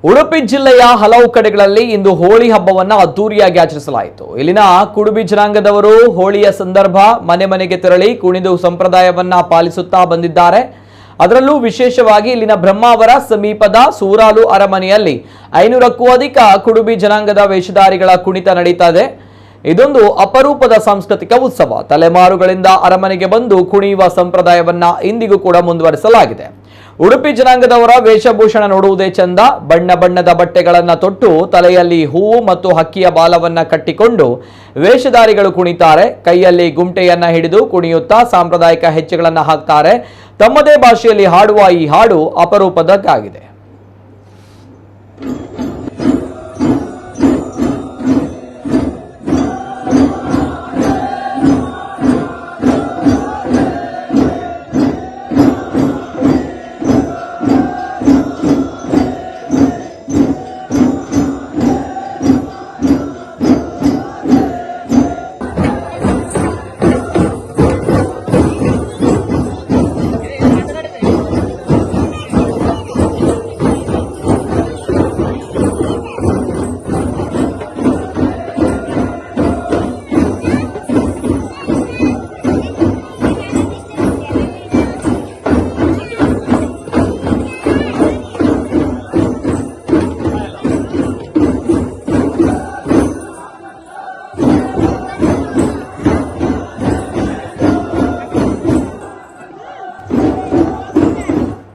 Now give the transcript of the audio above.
ಉಡುಪಿ ಜಿಲ್ಲೆಯ ಹಲವು ಕಡೆಗಳಲ್ಲಿ ಇಂದು ಹೋಳಿ ಹಬ್ಬವನ್ನ ಅದ್ದೂರಿಯಾಗಿ ಆಚರಿಸಲಾಯಿತು. ಇಲ್ಲಿನ ಕುಡುಬಿ ಜನಾಂಗದವರು ಹೋಳಿಯ ಸಂದರ್ಭ ಮನೆ ಮನೆಗೆ ತೆರಳಿ ಕುಣಿದು ಸಂಪ್ರದಾಯವನ್ನ ಪಾಲಿಸುತ್ತಾ ಬಂದಿದ್ದಾರೆ. ಅದರಲ್ಲೂ ವಿಶೇಷವಾಗಿ ಇಲ್ಲಿನ ಬ್ರಹ್ಮಾವರ ಸಮೀಪದ ಸೂರಾಲು ಅರಮನೆಯಲ್ಲಿ 500ಕ್ಕೂ ಅಧಿಕ ಕುಡುಬಿ ಜನಾಂಗದ ವೇಷಧಾರಿಗಳ ಕುಣಿತ ನಡೀತಾ ಇದೆ. ಇದೊಂದು ಅಪರೂಪದ ಸಾಂಸ್ಕೃತಿಕ ಉತ್ಸವ. ತಲೆಮಾರುಗಳಿಂದ ಅರಮನೆಗೆ ಬಂದು ಕುಣಿಯುವ ಸಂಪ್ರದಾಯವನ್ನ ಇಂದಿಗೂ ಕೂಡ ಮುಂದುವರಿಸಲಾಗಿದೆ. ಉಡುಪಿ ಜನಾಂಗದವರ ವೇಷಭೂಷಣ ನೋಡುವುದೇ ಚಂದ. ಬಣ್ಣ ಬಣ್ಣದ ಬಟ್ಟೆಗಳನ್ನು ತೊಟ್ಟು ತಲೆಯಲ್ಲಿ ಹೂವು ಮತ್ತು ಹಕ್ಕಿಯ ಬಾಲವನ್ನ ಕಟ್ಟಿಕೊಂಡು ವೇಷಧಾರಿಗಳು ಕುಣಿತಾರೆ. ಕೈಯಲ್ಲಿ ಗುಂಟೆಯನ್ನ ಹಿಡಿದು ಕುಣಿಯುತ್ತಾ ಸಾಂಪ್ರದಾಯಿಕ ಹೆಜ್ಜೆಗಳನ್ನು ಹಾಕ್ತಾರೆ. ತಮ್ಮದೇ ಭಾಷೆಯಲ್ಲಿ ಹಾಡುವ ಈ ಹಾಡು ಅಪರೂಪದ್ದಾಗಿದೆ.